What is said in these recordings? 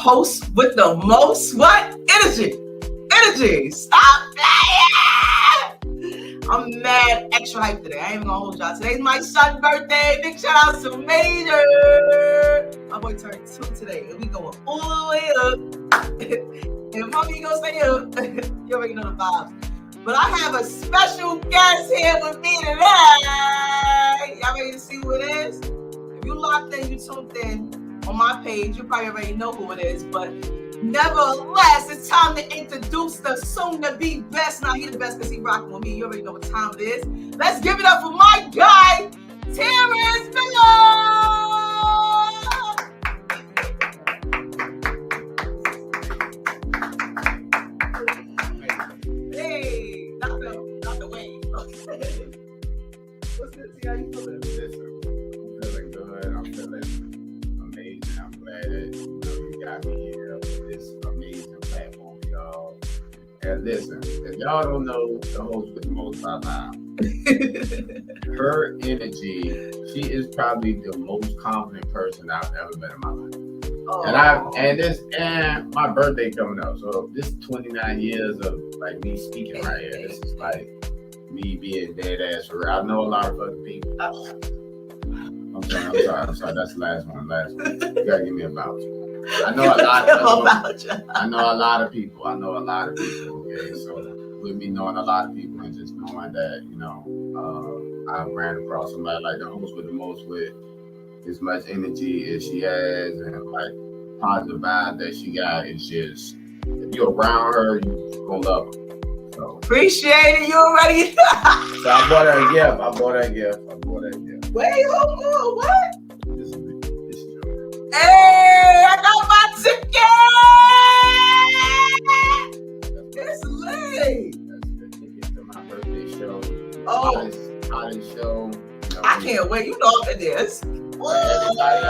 host with the most what? Energy. Stop playing. I'm mad extra hyped today. I ain't even gonna hold y'all. Today's my son's birthday. Big shout out to Major. My boy turned 2 today, and we going all the way up. And mommy gonna stay up. You already know the vibes. But I have a special guest here with me today. Y'all ready to see who it is? If you locked in, you tuned in on my page, you probably already know who it is. But nevertheless, it's time to introduce the soon-to-be best. Now, he the best because he rocking with me. You already know what time it is. Let's give it up for my guy, Terrance Miller. What's this? How you feeling? Listen, I'm feeling good. I'm feeling amazing. I'm glad that you got me here on this amazing platform, y'all. And listen, if y'all don't know the host with the most by now, her energy, she is probably the most confident person I've ever met in my life. Oh. And my birthday coming up, so this 29 years of like me speaking right here. This is like me being dead ass for real. I know a lot of other people. I'm sorry. That's the last one. You gotta give me a voucher. I know a lot of people. Okay, so with me knowing a lot of people and just knowing that, I ran across somebody like the host with the most with as much energy as she has and like positive vibe that she got. It's just, if you're around her, you're gonna love her. So, appreciate it. You already. So I bought her a gift. Wait, hold on. What? This is Hey, I got my ticket. It's late. That's the ticket to my birthday show. Oh, hottest show. I can't wait. You know it is. Everybody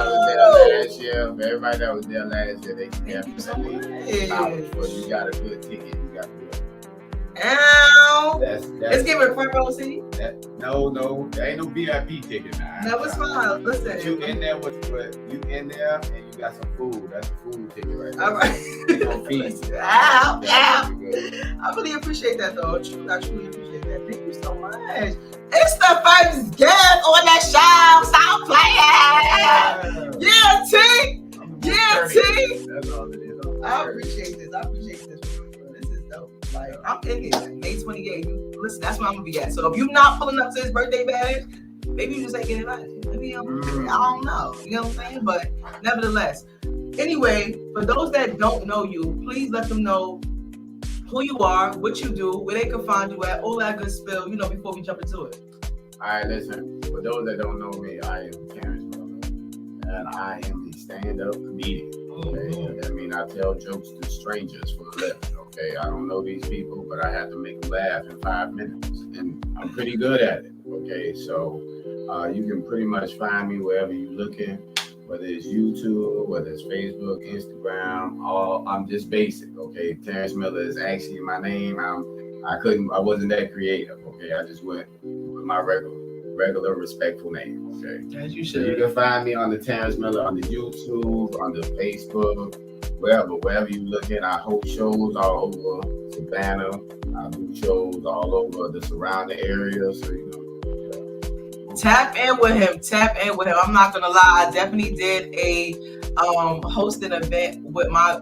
that was there last year, they definitely but you got a good ticket. You got good. Ow. That's it's giving front row seat. No, there ain't no VIP ticket now. No, it's fine. Listen, you in there and you got some food. That's a food ticket right there. All right. Ow. I really appreciate that though. I truly appreciate that. Thank you so much. It's the first guest on that show. Stop playing. Yeah, T. That's all it is. I appreciate this. This is dope. Like, I'm in here. May 28th. Listen, that's where I'm gonna be at. So if you're not pulling up to his birthday bash, maybe you just ain't getting invited. Maybe I don't know. You know what I'm saying? But nevertheless. Anyway, for those that don't know you, please let them know who you are, what you do, where they can find you at, all that good spill, before we jump into it. All right, listen. For those that don't know me, I am Terrance Miller, and I am a stand-up comedian. Okay? That means I tell jokes to strangers for a living. Okay, I don't know these people, but I have to make them laugh in 5 minutes, and I'm pretty good at it. Okay, so you can pretty much find me wherever you're looking, whether it's YouTube, whether it's Facebook, Instagram. I'm just basic. Okay, Terrance Miller is actually my name. I wasn't that creative. Okay, I just went with my regular respectful name. Okay, as you so should. you can find me on the Terrance Miller on the YouTube, on the Facebook. Wherever you look at, I host shows all over Savannah. I do shows all over the surrounding areas. So, Tap in with him. I'm not gonna lie. I definitely did a hosting event with my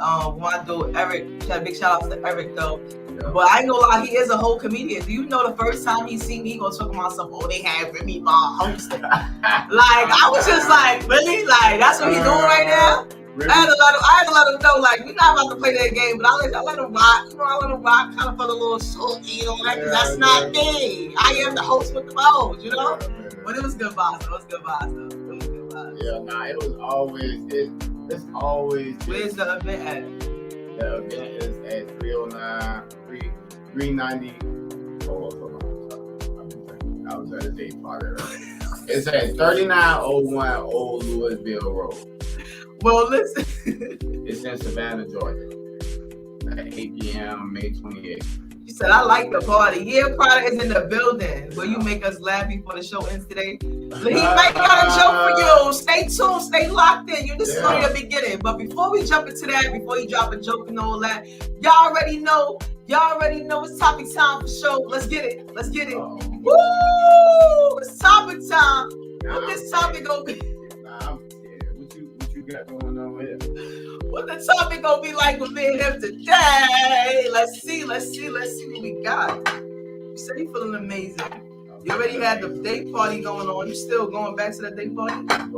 dude Eric. Big shout out to Eric though. Yeah. But I ain't gonna lie, he is a whole comedian. Do you know the first time he seen me, he gonna talk about something? Oh, they had Remy Ma hosting. Like I was just like, really? Like that's what he's doing right now? Really? I had to let him know, like, we're not about to play that game, but I let him rock. I let him rock, kind of put a little salty, because that's not me. I am the host with the most, Yeah. But it was good vibes. Yeah, it was always, it's always. Where's the event at? The event is at 390. Hold on. I was at a day party earlier. It's at 3901 Old Louisville Road. Well, listen. It's in Savannah, Georgia. At 8 p.m. May 28th. You She said, I like the party. Yeah, Prada is in the building. Will you make us laugh before the show ends today? He might got a joke for you. Stay tuned. Stay locked in. This is only the beginning. But before we jump into that, before you drop a joke and all that, y'all already know it's topic time for show. Let's get it. Let's get it. Woo! It's topic time. What this topic gonna be? What you got going on here? What the topic gonna be like with me and him today? Let's see what we got. You said you feeling amazing. You already had the day party going on. You still going back to that day party? I'm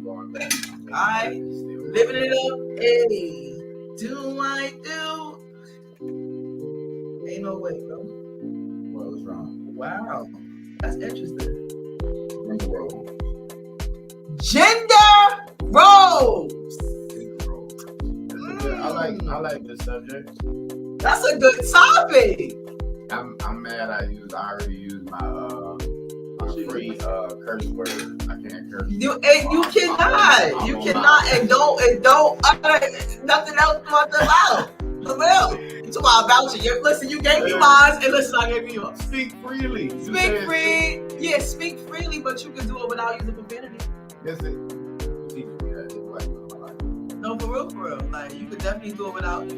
going back. All right, living it up. Hey, do I do? Ain't no way, bro. What was wrong? Wow, that's interesting. Gender roles. Gender roles. I like this subject. That's a good topic. I'm mad. I already used my free curse word. I can't curse. You cannot, and don't utter nothing else but the mouth. For real. You talk about you. Listen, you gave me mine, and listen, I gave you yours. Speak freely. Speak free. Yeah, speak freely, but you can do it without using profanity. Listen. No, for real. Like you could definitely do it without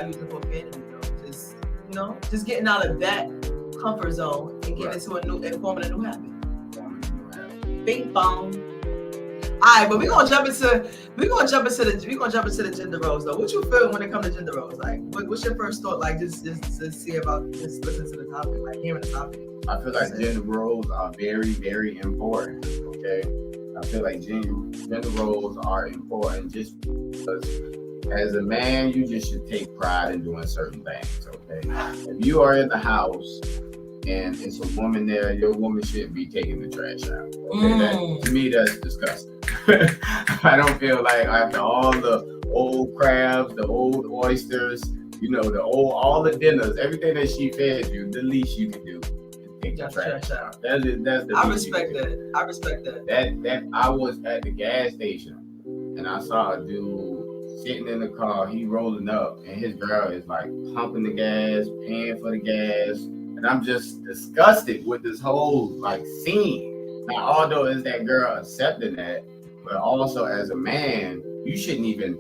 using profanity. Just getting out of that comfort zone and getting into forming a new habit. Bing bong. All right, but we're gonna jump into the gender roles though. What you feel when it comes to gender roles? Like, what's your first thought? Like, just see about just listen to the topic, like hearing the topic. I feel like gender roles are very, very important. Okay, I feel like gender roles are important just because as a man, you just should take pride in doing certain things. Okay, if you are in the house and it's a woman there, your woman shouldn't be taking the trash out. Okay, to me, that's disgusting. I don't feel like after all the old crabs, the old oysters, all the dinners, everything that she fed you, the least you can do is take the trash out. That's the I respect that. I respect that. That I was at the gas station and I saw a dude sitting in the car, he rolling up, and his girl is like pumping the gas, paying for the gas, and I'm just disgusted with this whole like scene. Now, although is that girl accepting that, but also as a man, you shouldn't even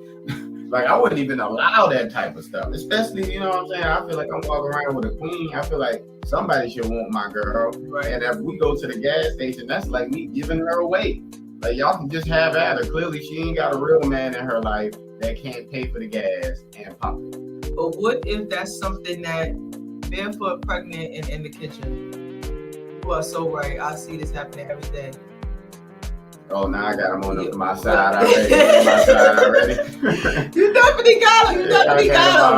I wouldn't even allow that type of stuff. Especially, you know what I'm saying? I feel like I'm walking around with a queen. I feel like somebody should want my girl. Right. And if we go to the gas station, that's like me giving her away. Like y'all can just have at her. Clearly, she ain't got a real man in her life that can't pay for the gas and pump it. But what if that's something that barefoot, pregnant, and in the kitchen? You are so right. I see this happening every day. Oh, now I got him on my side already. You definitely got him.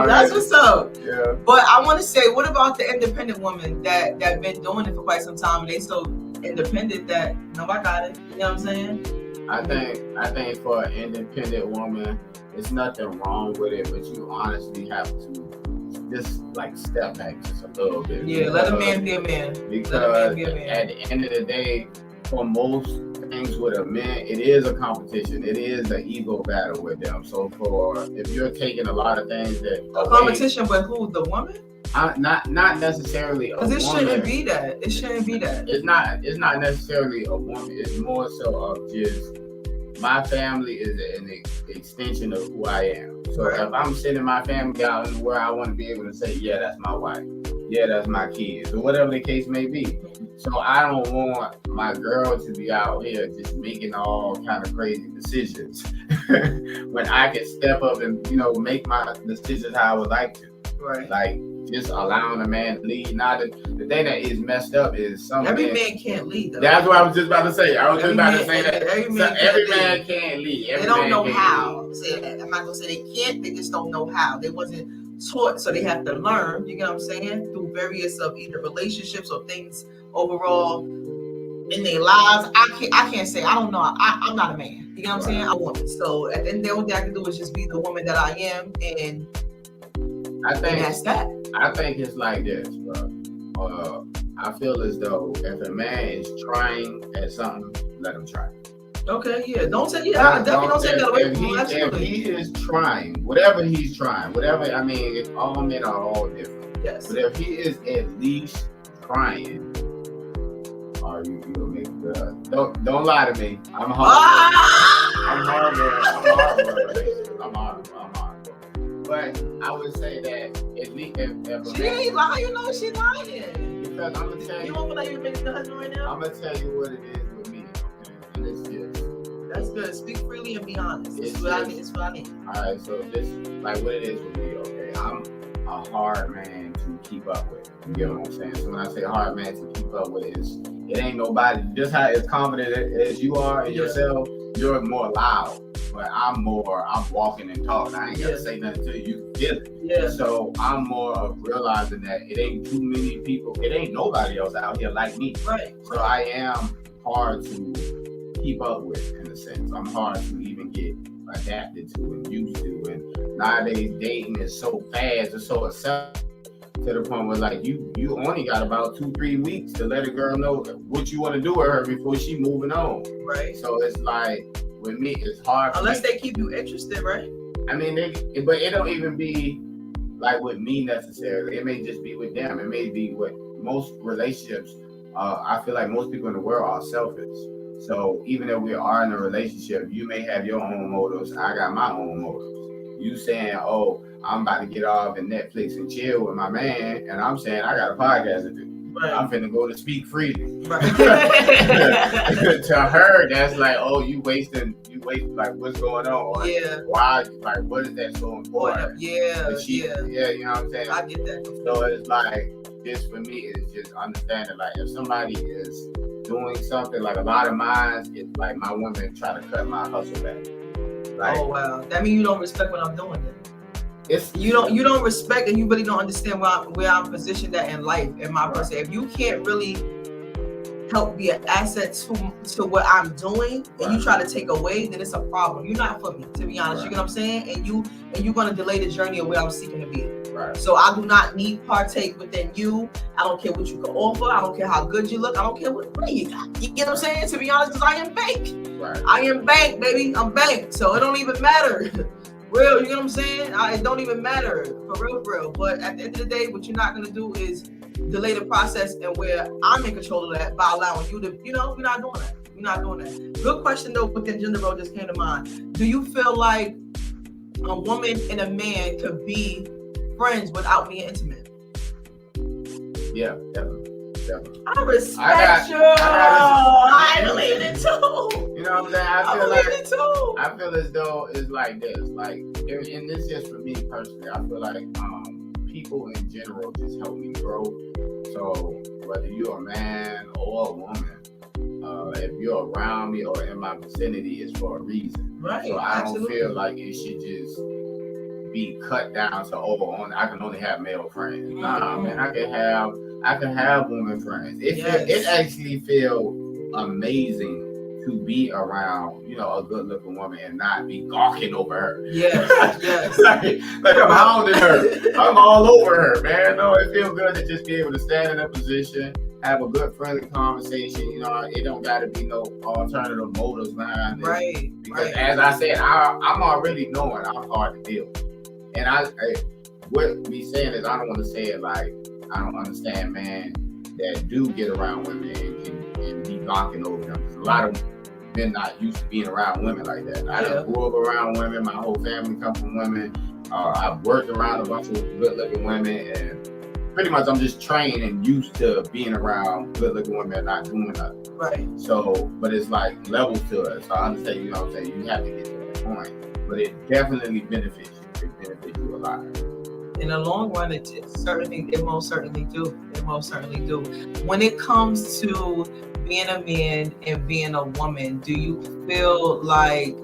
That's what's up. Yeah. But I want to say, what about the independent women that been doing it for quite some time and they so independent that I got it. You know what I'm saying? I think for an independent woman, there's nothing wrong with it, but you honestly have to just step back just a little bit. Yeah, let a man be a man. Because at the end of the day, for most things with a man, it is a competition. It is an ego battle with them. So if you're taking a lot of things that a competition with who? The woman? Not necessarily a woman. Because it shouldn't be that. It shouldn't be that. It's not necessarily a woman. It's more so of just my family is an extension of who I am. So if I'm sending my family out in where I want to be able to say, yeah, that's my wife. Yeah, that's my kids, or whatever the case may be. So I don't want my girl to be out here just making all kind of crazy decisions when I can step up and make my decisions how I would like to. Right. Like just allowing a man to lead. Now the thing that is messed up is every man can't lead. Though. That's what I was just about to say. Every man can't lead. They don't know how. I'm not gonna say they can't. They just don't know how. They wasn't taught, so they have to learn. You get what I'm saying? Through various of either relationships or things overall in their lives. I can't say. I don't know. I'm not a man. You get what I'm saying? I'm a woman. So at the end, the only thing I can do is just be the woman that I am, and that's that. I think it's like this, bro. I feel as though if a man is trying at something, let him try. Okay, yeah. Don't take it. I definitely don't take that away from him. If he is trying, whatever he's trying, if all men are all different. Yes. But if he is at least trying, or you gonna make it good. Don't lie to me. I'm hard. I'm hard. But I would say that at least if she ain't lying, no, she lying. Because I'm gonna tell you. You don't feel like you're making the husband right now? I'm gonna tell you what it is with me. And it's just. That's good. Speak freely and be honest. It's what I need. It's what I need. All right, so this like what it is with me. Okay, I'm a hard man to keep up with. You get what I'm saying? So when I say hard man to keep up with, it ain't nobody. Just how as confident as you are in yourself, you're more loud. But I'm walking and talking. I ain't gotta say nothing to you. You can feel it. Yeah. So I'm more of realizing that it ain't too many people. It ain't nobody else out here like me. Right. So I am hard to keep up with in a sense. I'm hard to even get adapted to and used to. And nowadays dating is so fast, it's so acceptable to the point where like you only got about 2-3 weeks to let a girl know what you want to do with her before she moving on. Right. So it's like with me, it's hard. Unless they keep you interested, right? I mean, but it don't even be like with me necessarily. It may just be with them. It may be with most relationships. I feel like most people in the world are selfish. So even if we are in a relationship, you may have your own motives. I got my own motives. You saying, "Oh, I'm about to get off and Netflix and chill with my man," and I'm saying I got a podcast to do. Right. I'm finna go to speak freely. Right. To her, that's like, "Oh, you wasting. Like, what's going on? Like, yeah. Why? Like, what is that so important?" Yeah. Yeah. You know what I'm saying? I get that. So it's like this for me is just understanding. Like, if somebody is doing something, like a lot of mine, it's like my women try to cut my hustle back. Like, oh wow, that means you don't respect what I'm doing then. It's you don't respect, and you really don't understand where I'm positioned at in life, in my person. If you can't really help be an asset to what I'm doing, and you try to take away, then it's a problem. You're not for me, to be honest. You get what I'm saying? And you're gonna delay the journey of where I'm seeking to be. Right. So I do not need partake within you. I don't care what you can offer. I don't care how good you look. I don't care what money you got. You get what I'm saying? To be honest, because I am bank. Right. I am bank, baby. I'm bank. So it don't even matter. Real, you get what I'm saying? It don't even matter for real. But at the end of the day, what you're not gonna do is delay the process, and where I'm in control of that by allowing you to, you're not doing that. You're not doing that. Good question though, within gender role just came to mind. Do you feel like a woman and a man could be friends without being intimate? Yeah, definitely. I respect you. I believe it too. You know what I'm saying? I feel as though it's like this. Like, and this just for me personally, I feel like people in general just help me grow. So whether you're a man or a woman, if you're around me or in my vicinity, it's for a reason. Right. So I don't feel like it should just be cut down to I can only have male friends. Nah, man, I can have women friends. It actually feels amazing to be around, a good-looking woman and not be gawking over her. Yes. like I'm hounding her. I'm all over her, man. No, it feels good to just be able to stand in a position, have a good, friendly conversation. It don't got to be no alternative motives behind this. Right. Because as I said, I'm already knowing I'm hard to deal with. And what me saying is, I don't want to say it like I don't understand men that do get around women and be gawking over them. Because a lot of men not used to being around women like that. I grew up around women. My whole family comes from women. I've worked around a bunch of good-looking women, and pretty much I'm just trained and used to being around good-looking women and not doing nothing. Right. So, but it's like levels to it. So I understand, you know what I'm saying? You have to get to that point. But it definitely benefits you. It benefits you a lot. In the long run, it most certainly do. When it comes to being a man and being a woman, do you feel like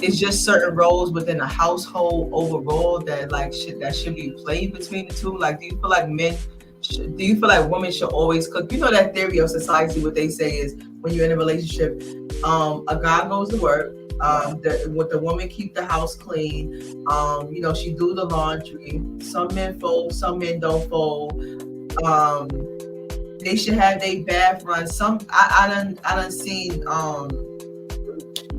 it's just certain roles within the household overall that should be played between the two? Like, do you feel like women should always cook? You know that theory of society, what they say is when you're in a relationship, a guy goes to work, the woman keep the house clean, she do the laundry. Some men fold, some men don't fold. They should have their bath run. I done seen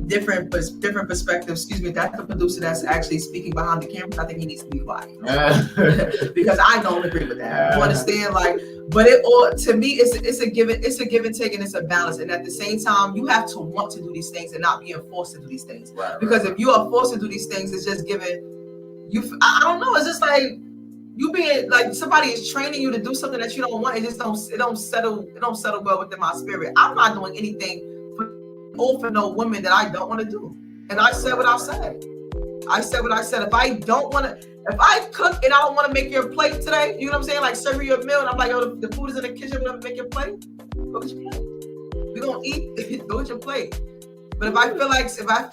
different perspectives. Excuse me, that's the producer that's actually speaking behind the camera. I think he needs to be quiet because I don't agree with that. You understand? Like, but it all to me, it's a give and take, and it's a balance. And at the same time, you have to want to do these things and not being forced to do these things. Because if you are forced to do these things, it's just giving you. I don't know. It's just like you being like somebody is training you to do something that you don't want. It just don't settle well within my spirit. I'm not doing anything for no woman that I don't want to do. And I said what I said. I said what I said. If I cook and I don't want to make your plate today, you know what I'm saying? Like serve you a meal and I'm like, yo, the food is in the kitchen, I'm gonna make your plate. Go get your plate. We're gonna eat, go get your plate. But if I feel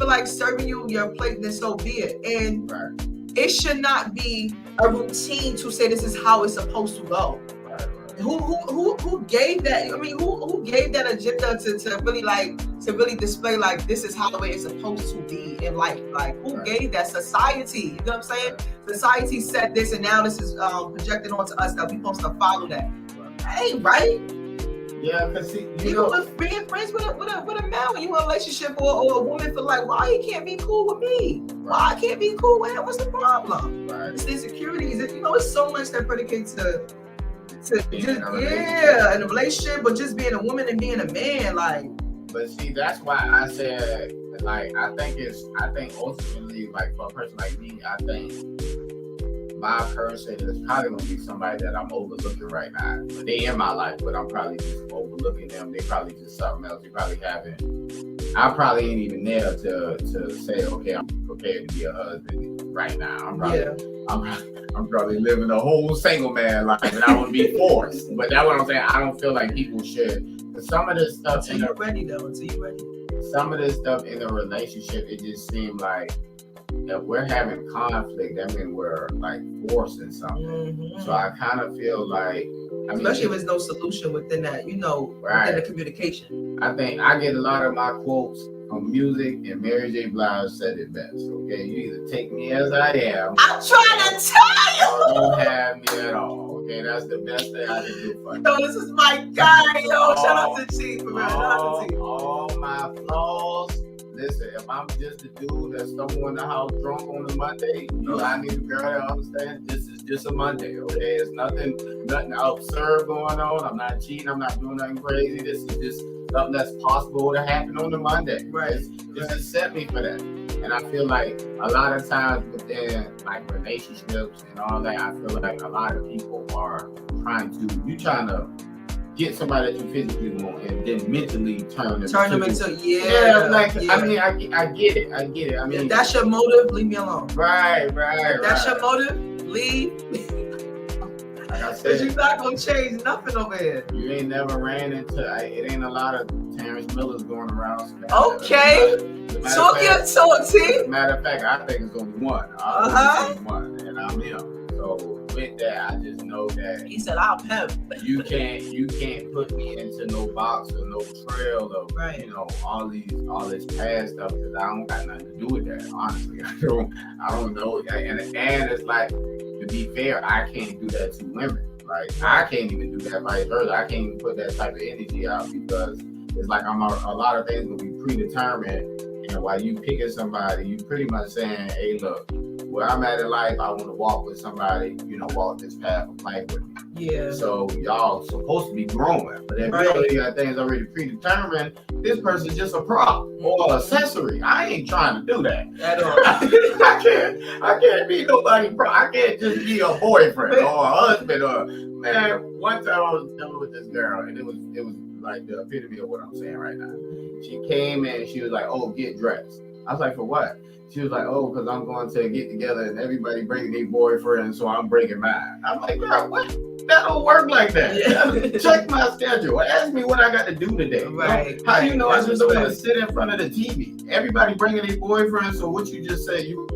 like serving you your plate, then so be it. And it should not be a routine to say this is how it's supposed to go. Who gave that? I mean, who gave that agenda to really display like this is how it's supposed to be in life? Like who gave that? Society. You know what I'm saying? Society said this, and now this is projected onto us that we're supposed to follow that. That ain't right. Yeah, because with being friends with a man when you in a relationship or a woman feel like why he can't be cool with me? Why I can't be cool with him? What's the problem? It's insecurities. It's so much that predicates to in a relationship, but just being a woman and being a man, like. But see, that's why I said, like, I think ultimately, like, for a person like me, I think my person is probably gonna be somebody that I'm overlooking right now. They in my life, but I'm probably just overlooking them. They probably just something else. They probably haven't. I probably ain't even there to say, okay, I'm prepared to be a husband right now. I'm probably living a whole single man life, and I wouldn't be forced. But that's what I'm saying. I don't feel like people should. But some of this stuff until you're ready. Some of this stuff in a relationship, it just seemed like if we're having conflict, that means we're like forcing something. Mm-hmm. So I kind of feel like, especially if there's no solution within that, within the communication. I think I get a lot of my quotes from music, and Mary J. Blige said it best. Okay, you either take me as I am. I'm trying to tell you. Or don't have me at all. Okay, that's the best thing I can do for you. Yo, this is my guy. Yo, shout out to Chief. All my flaws. Listen, if I'm just a dude that's someone in the house drunk on a Monday, I need a girl that understands this is just a Monday, okay? It's nothing absurd going on. I'm not cheating. I'm not doing nothing crazy. This is just something that's possible to happen on a Monday. Right. Just accept me for that. And I feel like a lot of times within like relationships and all that, I feel like a lot of people are trying to get somebody that you physically want and then mentally turn them into. I mean, I get it. I mean, if that's your motive, leave me alone. Right. If that's your motive, leave. Like I said, because you're not gonna change nothing over here. You ain't never ran into. It ain't a lot of Terrance Millers going around. Okay. Talk your talk, T. Matter of fact, I think it's only one. One, and I'm him. So with that, I just know that he said I'll pimp. You can't put me into no box or no trail of all this past stuff because I don't got nothing to do with that. Honestly, I don't know. And it's like, to be fair, I can't do that to women. Like I can't even do that vice versa. I can't even put that type of energy out because it's like a lot of things will be predetermined. And while you picking somebody, you pretty much saying, hey, look, where I'm at in life, I want to walk with somebody, walk this path of life with me. Yeah. So y'all supposed to be growing. But if you already got things already predetermined, this person's just a prop or accessory. I ain't trying to do that. At all. I can't be nobody prop. I can't just be a boyfriend or a husband or man. One time I was dealing with this girl and it was like the epitome of what I'm saying right now. She came and she was like, oh, get dressed. I was like, for what? She was like, oh, because I'm going to get together and everybody bringing their boyfriend, so I'm bringing mine. I'm like, girl, what? That don't work like that. Yeah. Check my schedule. Ask me what I got to do today. Right. How do you know I just don't want to sit in front of the TV? Everybody bringing their boyfriend, so what you just say, you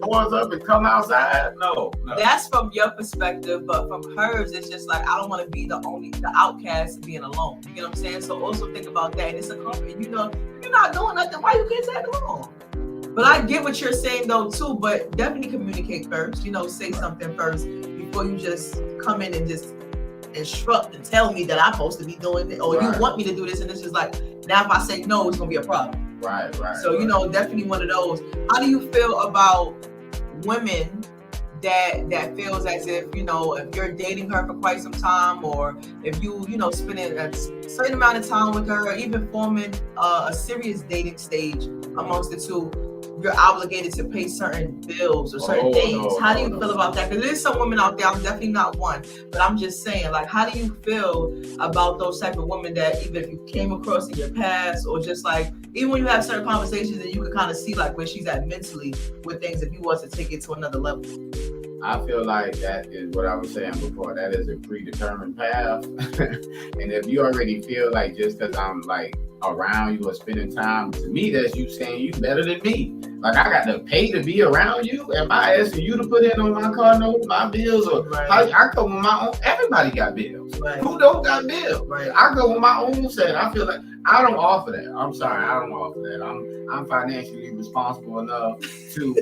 doors up and come outside? No. That's from your perspective, but from hers, it's just like, I don't want to be the outcast being alone. You get what I'm saying? So also think about that. And it's a comfort. If you're not doing nothing, why you can't tag along? But I get what you're saying though too, but definitely communicate first, say something first before you just come in and just instruct and tell me that I'm supposed to be doing it or you want me to do this. And it's just like, now if I say no, it's going to be a problem. Right. So, you know, definitely one of those. How do you feel about women that feels as if, you know, if you're dating her for quite some time, or if you know, spending a certain amount of time with her, or even forming a serious dating stage amongst the two, you're obligated to pay certain bills or certain things. How do you feel about that? Because there's some women out there, I'm definitely not one, but I'm just saying, like, how do you feel about those type of women that either if you came across in your past, or just like, even when you have certain conversations and you can kind of see like where she's at mentally with things, if you was to take it to another level? I feel like that is what I was saying before. That is a predetermined path. And if you already feel like just because I'm like around you or spending time, to me, that's you saying you better than me. Like, I got to pay to be around you. Am I asking you to put in on my car note, my bills? Or I go with my own. Everybody got bills. Who don't got bills? I go with my own set. I feel like I don't offer that. I'm sorry, I don't offer that. I'm financially responsible enough to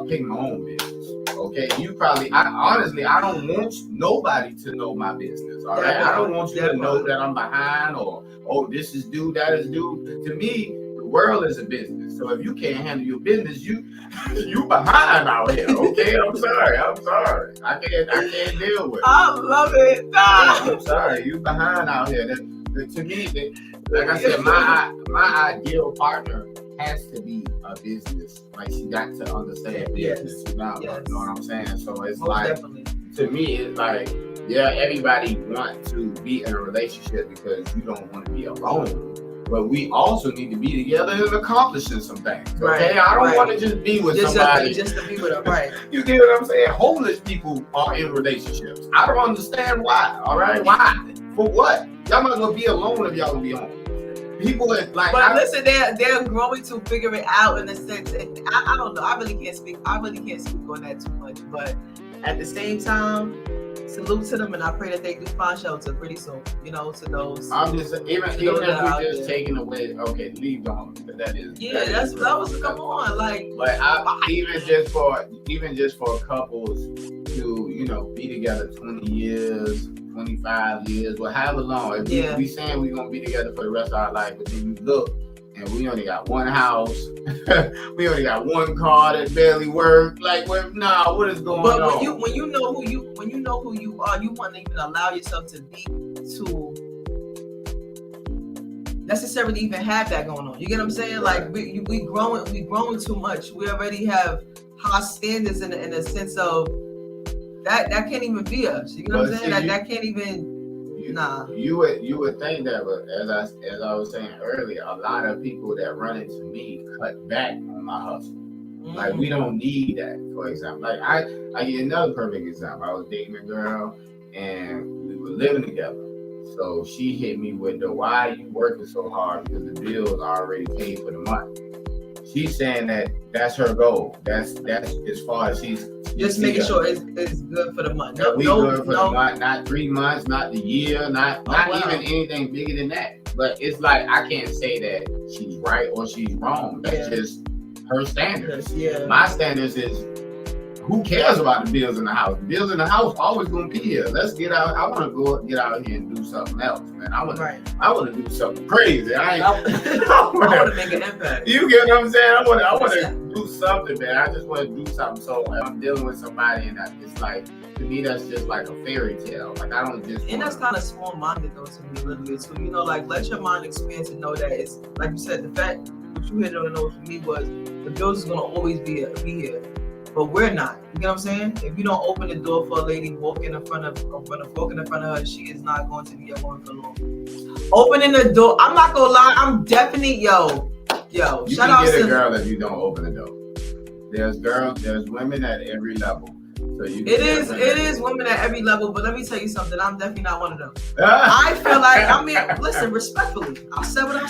pay my own bills. Okay, you probably. Honestly, I don't want nobody to know my business. All right, I don't want you to know that I'm behind, or this is due, that is due. To me, the world is a business. So if you can't handle your business, you behind out here. Okay, I'm sorry. I can't deal with it. I love it. I'm sorry, you behind out here. To me, like I said, my ideal partner has to be a business. Like, she got to understand business. You know what I'm saying? So it's to me, it's like, yeah, everybody wants to be in a relationship because you don't want to be alone. But we also need to be together and accomplishing some things. Okay, I don't want to just be with somebody. Just to be with them, right? You get what I'm saying? Homeless people are in relationships. I don't understand why. All right, why? For what? Y'all might as well be alone if y'all gonna be home. People are like, but listen, they're growing to figure it out in a sense. And I don't know. I really can't speak on that too much. But at the same time, salute to them, and I pray that they do find shelter pretty soon. You know, to those. I'm just even if we're just taking away, okay, leave the home. That was come on, like. But even just for couples to, you know, be together 20 years. 25 years, well, however long. If we saying we're gonna be together for the rest of our life, but then you look and we only got one house, we only got one car that barely works. Like, what is going on? But when you know who you are, you want to even allow yourself to necessarily even have that going on. You get what I'm saying? Like, we growing too much. We already have high standards in a sense of. That can't even be us. You know what I'm saying? That can't even. Nah. You would think that, but as I was saying earlier, a lot of people that run into me cut back on my hustle. Like, we don't need that. For example, like I get another perfect example. I was dating a girl and we were living together. So she hit me with why are you working so hard, because the bills are already paid for the month. She's saying that's her goal. That's as far as she's just making sure it's good for the month. Good for the month, not 3 months, not the year, not even anything bigger than that. But it's like, I can't say that she's right or she's wrong. That's just her standards. Yeah. My standards is, who cares about the bills in the house? The bills in the house always gonna be here. Let's get out. I want to get out here and do something else, man. I want to do something crazy. I want to make an impact. You get what I'm saying? I want to do something, man. I just want to do something. So I'm dealing with somebody, and it's like, to me, that's just like a fairy tale. Like, I don't just. And that's kind of small-minded though to me a little bit too. You know, like, let your mind expand to know that it's like you said. The fact what you hit on the nose for me was the bills is gonna always be here. But we're not. You know what I'm saying? If you don't open the door for a lady walking in front of her, she is not going to be a woman for long. Opening the door, I'm not gonna lie, I'm definitely yo. You shout out to a girl if you don't open the door. There's women at every level. So it is women at every level, but let me tell you something. I'm definitely not one of them. I feel like, listen, respectfully, I said what I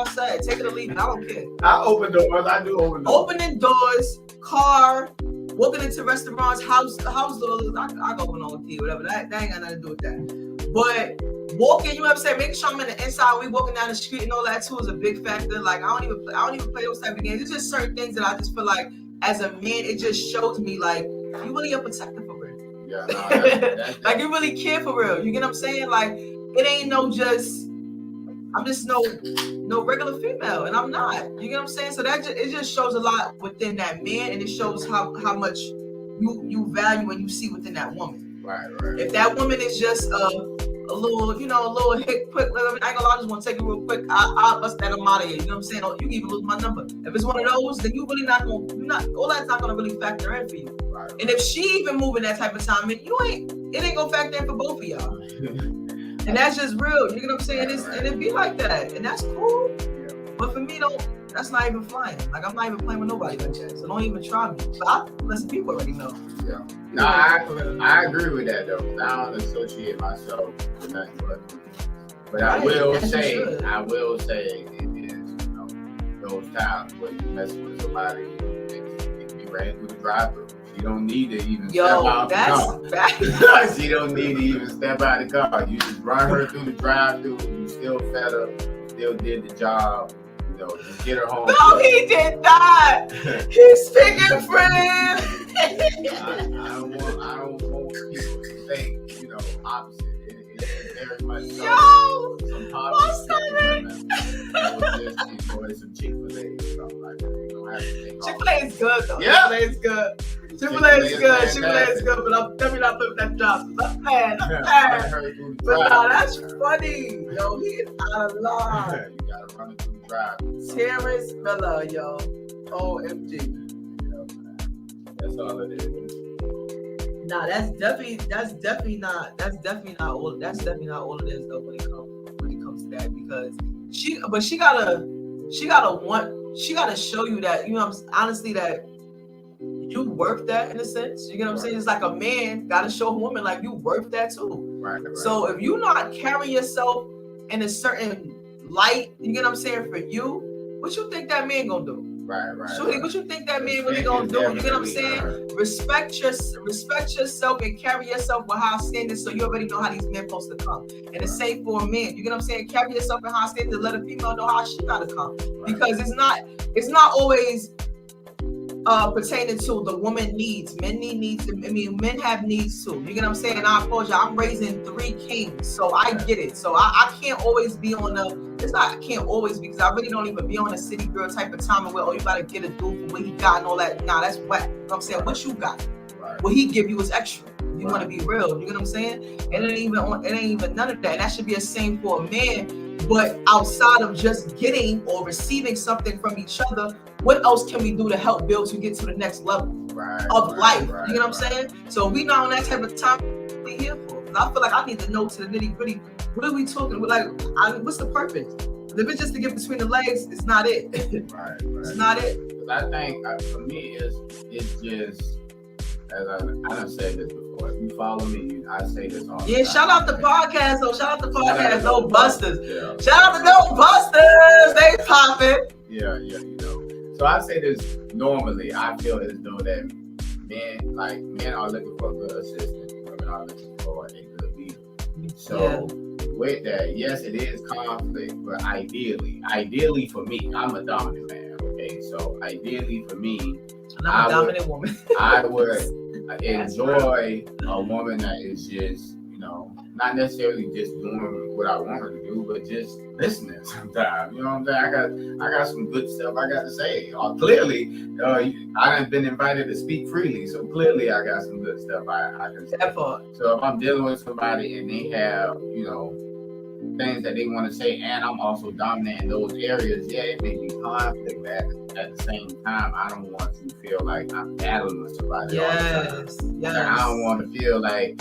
said. Take it or leave it. I don't care. I open doors. I do open doors. Opening doors, car, walking into restaurants, house doors. I go with no key, whatever. That ain't got nothing to do with that. But walking, you know what I'm saying? Making sure I'm in the inside. We walking down the street and all that too is a big factor. Like, I don't even play those type of games. It's just certain things that I just feel like, as a man, it just shows me like you really a protector for real. Yeah, no, that's like, you really care for real. You get what I'm saying? Like, it ain't no just I'm just no regular female, and I'm not. You get what I'm saying? So it just shows a lot within that man, and it shows how much you value and you see within that woman. Right. If that woman is just a little, a little hit quick, I ain't gonna lie, I just want to take it real quick. I'll bust that out of here. You know what I'm saying? You can even lose my number. If it's one of those, then you really all that's not gonna really factor in for you. Right. And if she even moving that type of time, it ain't gonna factor in for both of y'all. And that's just real. You know what I'm saying? And it be like that, and that's cool. Yeah. But for me, that's not even flying. Like, I'm not even playing with nobody like that. So don't even try me. But listen, people already know. Yeah. No, I agree with that though. I don't associate myself with nothing but I will say it is, those times where you mess with somebody, it can be ran through the drive-through. She don't need to even step out the car. She don't need to even step out the car. You just run her through the drive-through. You still fed her, still did the job. Just get her home. No, he did not. He's speaking friend. I don't want people to think, opposite. It's very much so. Yo, some positive just enjoy some Chick-fil-A or something like that. You don't have to think Chick-fil-A is good though. Yeah. Chick-fil-A is good. Chick-fil-A is good, but I'm definitely not putting that job. I'm mad. But no, that's funny. Yo, he is out of line. You gotta run it through the drive. Terrance Miller, yo. OMG. That's all it is. Nah, that's definitely not all it is though when it comes to that, because she gotta show you that, honestly, that you worth that in a sense. You get what I'm saying? It's like a man gotta show a woman like you worth that too. Right. So if you're not carrying yourself in a certain light, you get what I'm saying, for you, what you think that man gonna do? Right. Shorty, what you think that man really gonna do? You get what I'm saying? Respect yourself and carry yourself with high standards, so you already know how these men supposed to come. And the same for a man. You get what I'm saying? Carry yourself in high standards and let a female know how she gotta come. Because it's not always pertaining to the woman needs. Men need needs. Men have needs too. You get what I'm saying? I apologize. I'm raising 3 kings, so I get it. So I can't always be on I can't always, because I really don't even be on a city girl type of time where, you gotta get a dude for what he got and all that. Nah, that's whack. You know what I'm saying? What you got? Right. What he give you is extra. You want to be real. You get what I'm saying? It ain't even none of that. And that should be a same for a man. But outside of just getting or receiving something from each other, what else can we do to help build to get to the next level of life? You know what I'm saying? So we not on that type of time we here for. Because I feel like I need to know to the nitty gritty. What are we talking? What's the purpose? If it's just to get between the legs, it's not it. Right. It's not it. I think for me, it's just, as I done said this before. If you follow me, I say this all the time. Yeah, shout out the podcast though. Shout out the podcast, No Busters. Yeah. Shout out to No Busters. They popping. Yeah. So I say this normally. I feel as though that men are looking for a good assistant. Women are looking for a good leader. So with that, yes, it is conflict, but ideally for me, I'm a dominant man. Okay, so ideally for me, and I'm a dominant woman. I would enjoy a woman that is just, not necessarily just doing what I want her to do, but just listening sometimes. You know what I'm saying? I got some good stuff I got to say. Clearly, I done been invited to speak freely, so clearly I got some good stuff I can say. So if I'm dealing with somebody and they have, things that they want to say, and I'm also dominant in those areas, it may be conflict, but at the same time, I don't want to feel like I'm battling with somebody all the time. Yes. I don't want to feel like,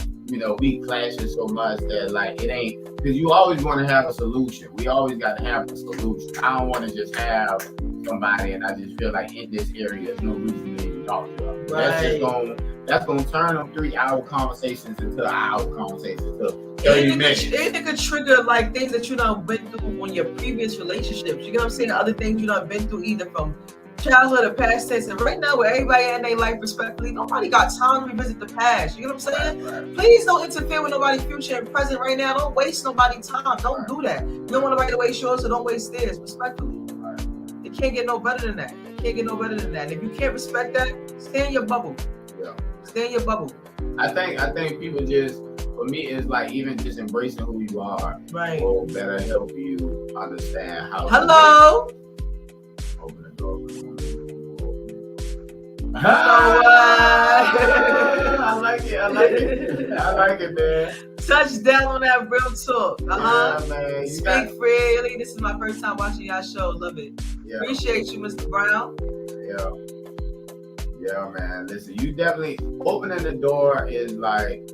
we clashing so much that it ain't, because you always want to have a solution. We always got to have a solution. I don't want to just have somebody and I just feel like in this area there's no reason to even talk to them. Right. That's gonna turn them 3-hour conversations into an hour conversations to 30 minutes. It could trigger things that you done been through on your previous relationships. You get what I'm saying? The other things you done been through either from childhood or past tense. And right now, with everybody in their life, respectfully, nobody got time to revisit the past. You know what I'm saying? Right. Please don't interfere with nobody's future and present right now. Don't waste nobody's time. Don't do that. You don't want nobody to waste yours, so don't waste theirs. Respectfully. Right. It can't get no better than that. And if you can't respect that, stay in your bubble. Yeah. Stay in your bubble. I think people just for me, it's like even just embracing who you are Right. will better help you understand how. Hello. Open the door. I like it. I like it, man. Touchdown on that real talk. Yeah, man. Speak freely. This is my first time watching y'all show. Love it. Yeah. Appreciate you, Mr. Brown. Yeah, man. Listen, you definitely opening the door is like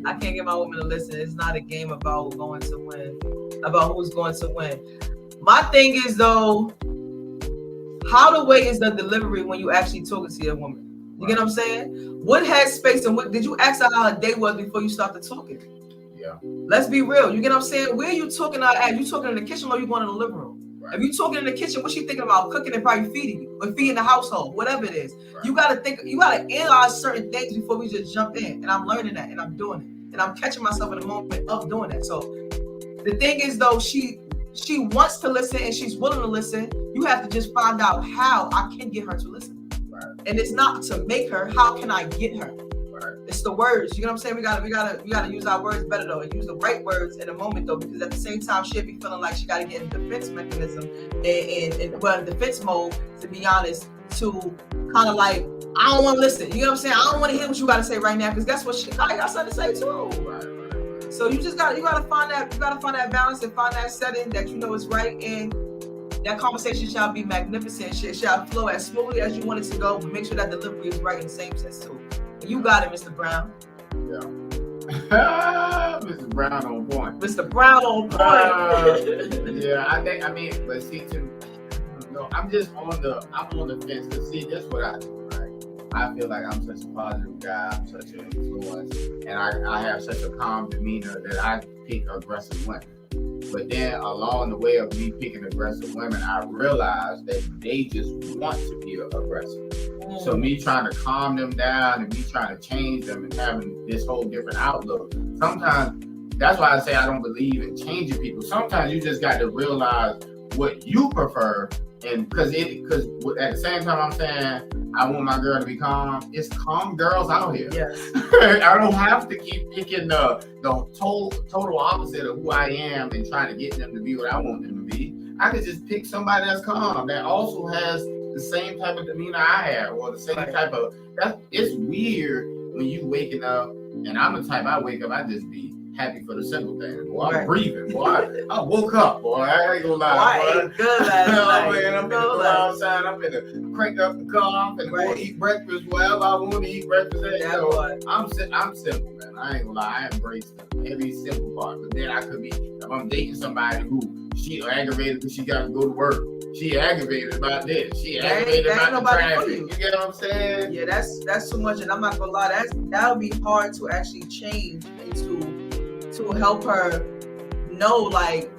I can't get my woman to listen. It's not a game about going to win, about who's going to win. My thing is though, how the way is the delivery when you actually talking to your woman? You get what I'm saying? What headspace and what did you ask her how her day was before you started talking? Yeah. Let's be real. You get what I'm saying? Where are you talking at? You talking in the kitchen or you going in the living room? Right. If you talking in the kitchen, what's she thinking about? Cooking and probably feeding you or feeding the household, whatever it is. Right. You gotta analyze certain things before we just jump in. And I'm learning that and I'm doing it. And I'm catching myself in the moment of doing that. So the thing is though, she wants to listen and she's willing to listen. You have to just find out how I can get her to listen. Right. And it's not to make her, how can I get her? Right. It's the words. You know what I'm saying? We gotta use our words better though, and use the right words in the moment though, because at the same time she'll be feeling like she gotta get in defense mechanism and defense mode, to be honest, to kind of like, I don't want to listen. You know what I'm saying? I don't want to hear what you gotta say right now, because guess what? She probably got something to say too. Right. So you gotta find that balance and find that setting that you know is right, and that conversation shall be magnificent. It shall flow as smoothly as you want it to go, but make sure that delivery is right in the same sense too. You got it, Mr. Brown. Yeah. Mr. Brown on point. Mr. Brown on point. Yeah, I mean, but see, I'm on the fence. Cause see, that's what I do, right? I feel like I'm such a positive guy. I'm such an influence, and I have such a calm demeanor that I pick aggressive women. But then along the way of me picking aggressive women, I realized that they just want to be aggressive. So me trying to calm them down and me trying to change them and having this whole different outlook. Sometimes, that's why I say I don't believe in changing people. Sometimes you just got to realize what you prefer, and because at the same time I'm saying I want my girl to be calm. It's calm girls out here. Yes. I don't have to keep picking the total opposite of who I am and trying to get them to be what I want them to be. I could just pick somebody that's calm that also has the same type of demeanor I have, or the same type of. It's weird when you waking up, and I'm the type I wake up, I just be happy for the simple things. Boy, I'm breathing. Boy, I woke up. Boy, I ain't gonna lie. Boy. Good last night. Man, I'm gonna go outside. I'm gonna crank up the car. I'm gonna go eat breakfast wherever I want to eat breakfast at. I'm simple, man. I ain't gonna lie. I embrace every simple part. But then I could be, if I'm dating somebody who she aggravated because she got to go to work. She aggravated about this. She aggravated about the traffic. You get what I'm saying? Yeah, that's too much, and I'm not gonna lie. That'll be hard to actually change to help her know, like,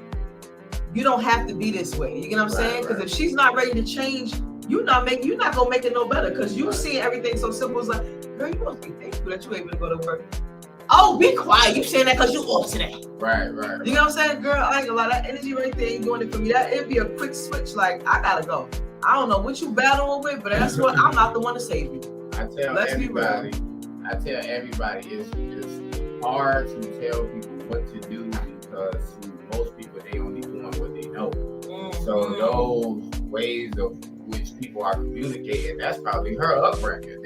you don't have to be this way. You get what I'm saying? Because if she's not ready to change, you're not gonna make it no better. Because you see everything so simple. It's like, girl, you must be thankful that you're able to go to work. Oh, be quiet. You saying that because you off today. Right. You know what I'm saying? Girl, I ain't gonna lie. That energy right there ain't doing it for me. It'd be a quick switch. Like, I gotta go. I don't know what you battling with, but that's what I'm not the one to save you. I tell everybody, it's hard to tell people what to do because most people, they only doing what they know. Mm-hmm. So those ways of which people are communicating, that's probably her upbringing.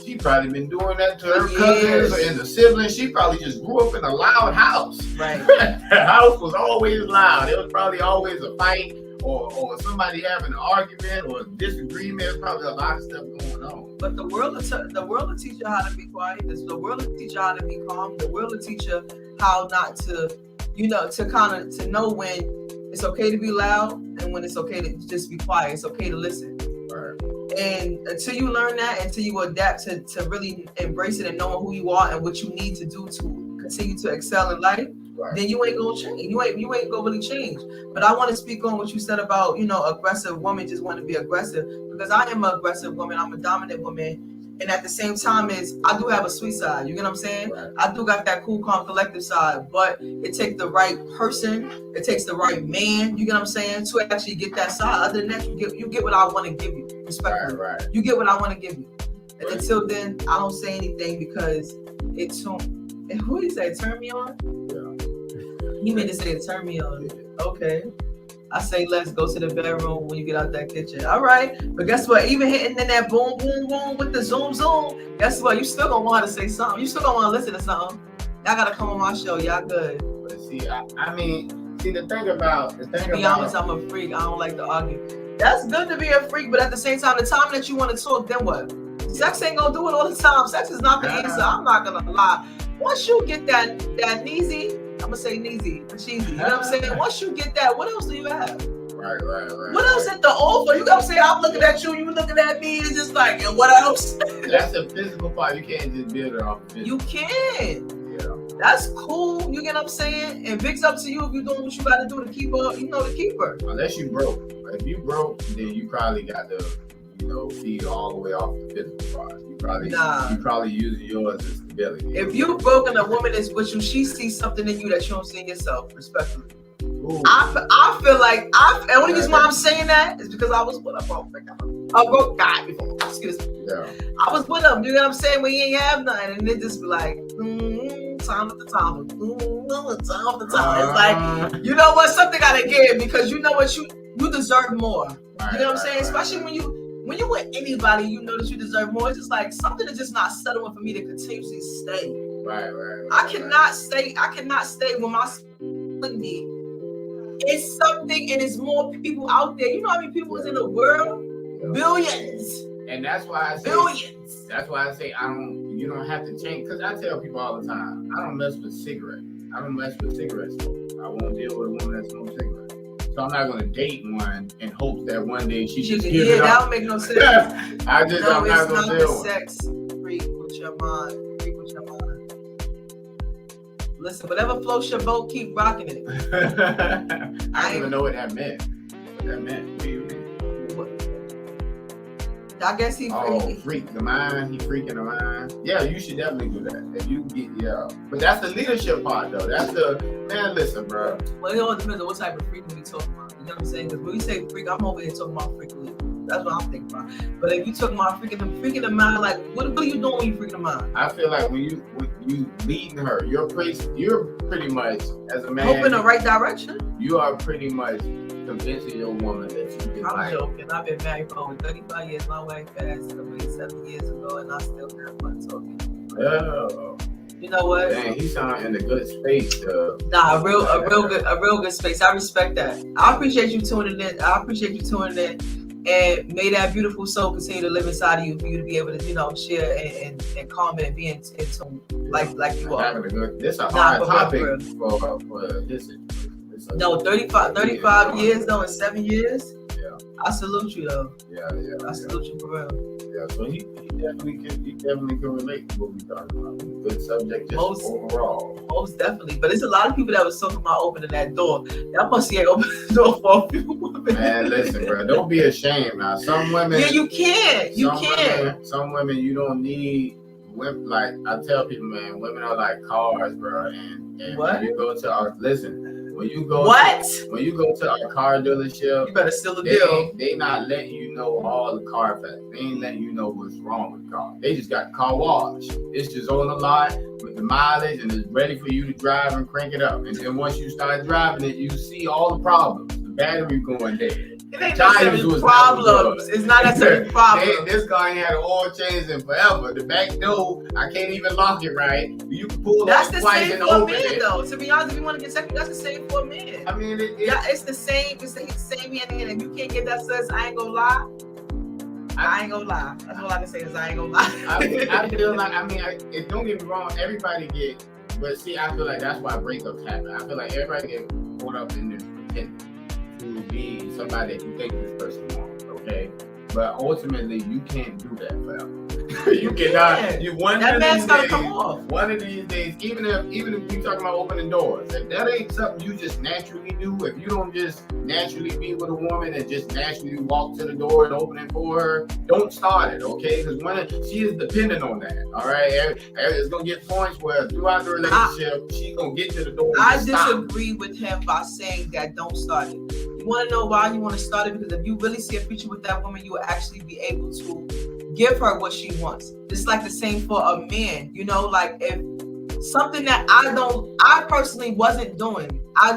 She probably been doing that to her cousins and the siblings. She probably just grew up in a loud house. Right. The house was always loud. There was probably always a fight or somebody having an argument or a disagreement. There's probably a lot of stuff going on. But the world will teach you how to be quiet. The world will teach you how to be calm. The world will teach you how not to, to know when it's okay to be loud and when it's okay to just be quiet. It's okay to listen. Right. And until you learn that, until you adapt to really embrace it and knowing who you are and what you need to do to continue to excel in life, then you ain't gonna change. You ain't gonna really change. But I want to speak on what you said about, aggressive women just want to be aggressive, because I am an aggressive woman. I'm a dominant woman. And at the same time I do have a sweet side. You get what I'm saying? Right. I do got that cool, calm, collective side, but it takes the right person. It takes the right man. You get what I'm saying? To actually get that side. Other than that, you get what I want to give you. Respectfully. Right. You get what I want to give you. And until then, I don't say anything because it's And who did he say? Turn me on? Yeah. He meant to say turn me on. Okay. I say let's go to the bedroom when you get out that kitchen. All right. But guess what? Even hitting in that boom, boom, boom with the zoom, zoom, guess what? You still gonna want to say something. You still gonna want to listen to something. Y'all gotta come on my show. Y'all good. But see, I mean, the thing about to be honest, I'm a freak. I don't like to argue. That's good to be a freak, but at the same time, the time that you want to talk, then what? Sex ain't gonna do it all the time. Sex is not the answer. I'm not gonna lie. Once you get that neezy, I'm gonna say neezy, cheesy. You know what I'm saying? Once you get that, what else do you have? Right. What else at the over? You gotta say, I'm looking at you, you looking at me, it's just like, and what else? That's the physical part. You can't just build it off. You can. Yeah. That's cool. You get what I'm saying? And Vic's up to you if you're doing what you gotta do to keep her, to keep her. Unless you broke. If you broke, then you probably got to, feed all the way off the physical part. You probably use yours as stability. If you broke and a woman is with you, she sees something in you that you don't see in yourself, respectfully. Ooh. I feel like and the only reason why I'm saying that is because I was with a broke guy before. Excuse me. Yeah. I was with him. You know what I'm saying? When he ain't have nothing, and it just be like, time after time, time after time. It's like, you know what? Something gotta give because you know what you deserve more. Right, you know what I'm saying? Especially when you with anybody, you know that you deserve more. It's just like something is just not settling for me to continuously stay. Right. I cannot stay when my me. It's something, and it's more people out there. You know how many people is in the world? Yeah. Billions. And that's why I say billions. That's why I say you don't have to change. Because I tell people all the time, I don't mess with cigarettes. I don't mess with cigarette smoke. I won't deal with a woman that smokes cigarettes. So I'm not going to date one in hopes that one day she just give it up. That don't make no sense. I'm not going to deal with sex. Freak with your mind. Listen, whatever floats your boat, keep rocking it. I don't even know what that meant. What that meant. What do you mean? What? I guess he freak the mind. He freaking the mind. Yeah, you should definitely do that. If you get, but that's the leadership part though. That's listen, bro. Well, it all depends on what type of freak we talking about. You know what I'm saying? Because when we say freak, I'm over here talking about freakly. That's what I'm thinking about. But if you talking about freaking the mind, like what are you doing when you freaking the mind? I feel like when you leading her, you're pretty much as a man. Hope in the right direction. You are pretty much convincing your woman that you can. I'm joking. I've been married for over 35 years. My wife passed away 7 years ago, and I still have fun talking. Oh. You know what? Dang, he sounded in a good space. A real good space. I respect that. I appreciate you tuning in. And may that beautiful soul continue to live inside of you for you to be able to, share and comment and be in tune like you are. This is a hard topic for this. No, 35 years though, and 7 years. Yeah. I salute you though. Yeah. I salute you for real. Yeah, so he definitely can relate to what we talking about. Good subject, just overall. Most definitely. But there's a lot of people that was talking about opening that door. Y'all must ain't open the door for a few women. Man, listen, bro. Don't be ashamed now. Some women. Yeah, you can. Some women you don't need. Women, like I tell people, man, women are like cars, bro. And what? When you go to our when you go to our car dealership, you better seal the deal. They not letting you know all the car facts. They ain't letting you know what's wrong with the car. They just got the car wash. It's just on the lot with the mileage and it's ready for you to drive and crank it up. And then once you start driving it, you see all the problems. The battery going dead. It ain't necessarily problems. It's not necessarily problems. This car ain't had an oil change in forever. The back door, I can't even lock it right. You can pull it off twice and open it. That's the same for a man, though. To be honest, if you want to get second, that's the same for a man. I mean, it's the same. It's the same hand in hand. If you can't get that sense, I ain't gonna lie. That's all I can say is I ain't gonna lie. I feel like, don't get me wrong, everybody get, but see, I feel like that's why breakups happen. I feel like everybody get caught up in this pretending to be somebody that you think this person wants, okay? But ultimately, you can't do that forever. You cannot. That man's gotta come off. One of these days, even if we talking about opening doors, if that ain't something you just naturally do, if you don't just naturally be with a woman and just naturally walk to the door and open it for her, don't start it, okay? Because she is dependent on that, all right? It's gonna get points where throughout the relationship, she's gonna get to the door. I disagree with him by saying that don't start it. You want to know why you want to start it? Because if you really see a future with that woman, you will actually be able to give her what she wants. It's like the same for a man. Like if something that I personally wasn't doing. I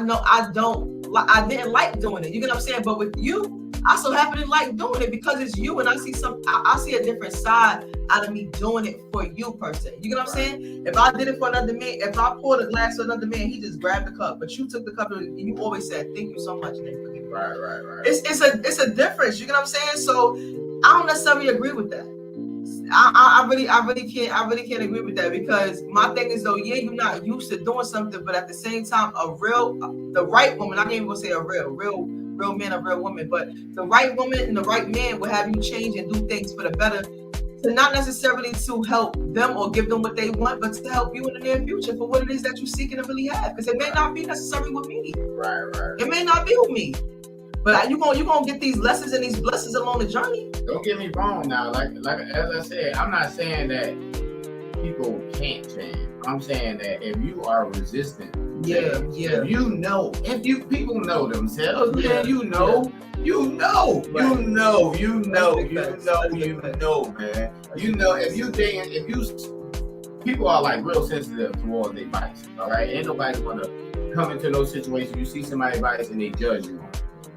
didn't like doing it. You get what I'm saying? But with you, I so happen to like doing it because it's you, and I see a different side out of me doing it for you per se. You get what I'm saying? If I did it for another man, if I poured a glass for another man, he just grabbed the cup, but you took the cup and you always said, "Thank you so much, Nick." Right. It's a difference. You get what I'm saying? So I don't necessarily agree with that. I really can't agree with that, because my thing is, though, yeah, you're not used to doing something, but at the same time, the right woman, I can't even gonna say a real man or real woman, but the right woman and the right man will have you change and do things for the better, to not necessarily to help them or give them what they want, but to help you in the near future for what it is that you're seeking to really have, because it may not be necessarily with me. Right. It may not be with me. But you gonna get these lessons and these blessings along the journey. Don't get me wrong now. Like as I said, I'm not saying that people can't change. I'm saying that if you are resistant, if people know themselves, man, you know, man. People are like real sensitive towards their vice. All right, ain't nobody wanna come into no situation. You see somebody's vice and they judge you.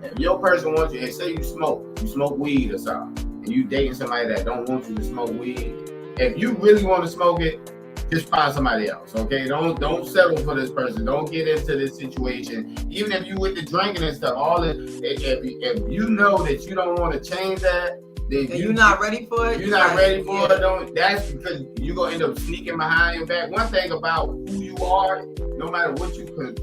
If your person wants you, and say you smoke weed or something, and you dating somebody that don't want you to smoke weed, if you really want to smoke it, just find somebody else, okay? Don't settle for this person. Don't get into this situation. Even if you with the drinking and stuff, if you know that you don't want to change that, then you're not ready for it. You're not ready for it. That's because you're gonna end up sneaking behind your back. One thing about who you are, no matter what you could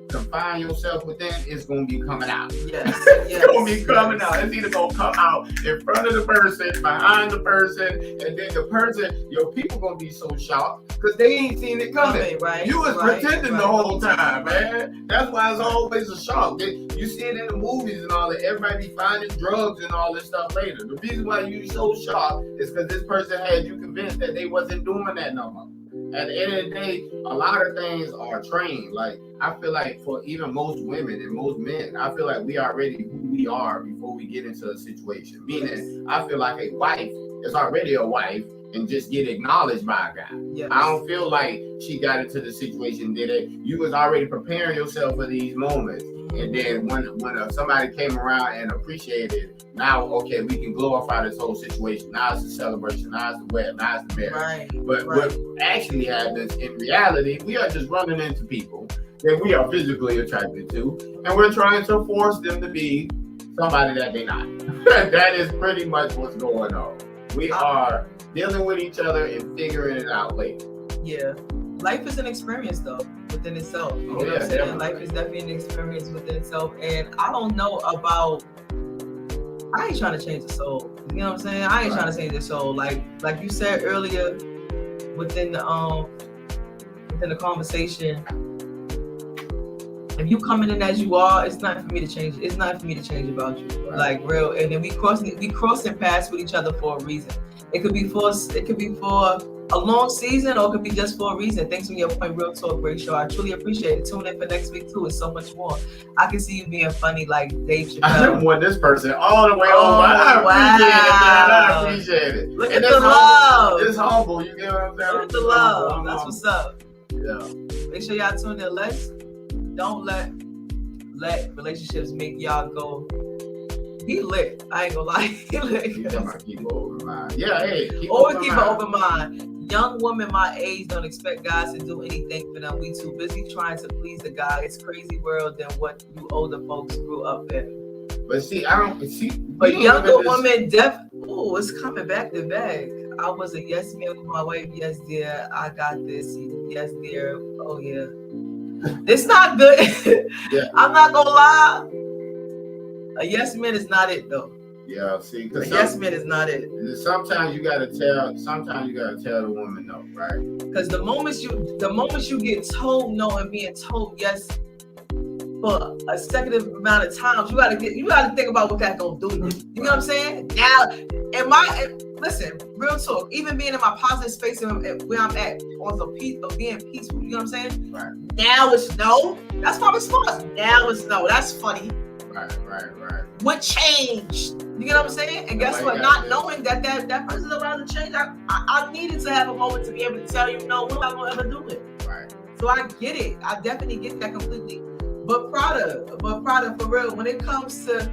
confine yourself within, it's gonna be coming out. Yes. It's gonna be coming out. It's either gonna come out in front of the person, behind the person, and then the person, your people gonna be so shocked because they ain't seen it coming. Right. You was pretending the whole time, man. That's why it's always a shock. You see it in the movies and all that. Everybody be finding drugs and all this stuff later. The reason why you so shocked is because this person had you convinced that they wasn't doing that no more. At the end of the day, a lot of things are trained. Like, I feel like for even most women and most men, I feel like we already who we are before we get into a situation. Meaning, I feel like a wife is already a wife and just get acknowledged by a guy. Yes. I don't feel like she got into the situation, did it? You was already preparing yourself for these moments. And then when somebody came around and appreciated, now, okay, we can glorify this whole situation. Now it's a celebration. Now it's the wedding. Now it's the marriage. But what actually happens in reality, we are just running into people that we are physically attracted to, and we're trying to force them to be somebody that they're not. That is pretty much what's going on. We are dealing with each other and figuring it out later. Yeah. Life is an experience, though, within itself. You know what I'm saying? Life is definitely an experience within itself. And I don't know about, I ain't trying to change the soul. You know what I'm saying? I ain't trying to change the soul. Like you said earlier within the conversation, if you coming in as you are, it's not for me to change. It's not for me to change about you. Right. Like real. And then we crossing paths with each other for a reason. It could be for a long season, or it could be just for a reason. Thanks for your point. Real talk, great show. I truly appreciate it. Tune in for next week too. It's so much more. I can see you being funny like Dave Chappelle. I didn't want this person all the way over. I appreciate it. Look at the love. It's humble. You get what I'm saying? Look at the love. That's what's up. Yeah. Make sure y'all tune in. Don't let relationships make y'all go. He lit. I ain't gonna lie. He lit. Keep an open mind. Yeah, hey. Always keep an open mind. Young women my age don't expect guys to do anything for them. We too busy trying to please the guy. It's crazy world than what you older folks grew up in. But see, I don't see. But younger women, it's coming back to back. I was a yes man with my wife. Yes, dear. I got this. Yes, dear. Oh yeah. It's not good. Yeah. I'm not gonna lie. A yes man is not it though. Yeah, see, a yes man is not it. Sometimes you gotta tell the woman no, right? Because the moments you get told no and being told yes for a consecutive amount of times, you gotta think about what that's gonna do to you. You know what I'm saying? Now, listen, real talk. Even being in my positive space and where I'm at, on the peace of being peaceful. You know what I'm saying? Right. Now it's no. That's my response. Now it's no. That's funny. Right. What changed? You get what I'm saying? And guess what? Not knowing that person's allowed to change, I needed to have a moment to be able to tell you no. What am I gonna ever do it? Right. So I get it. I definitely get that completely. But Prada, for real, when it comes to,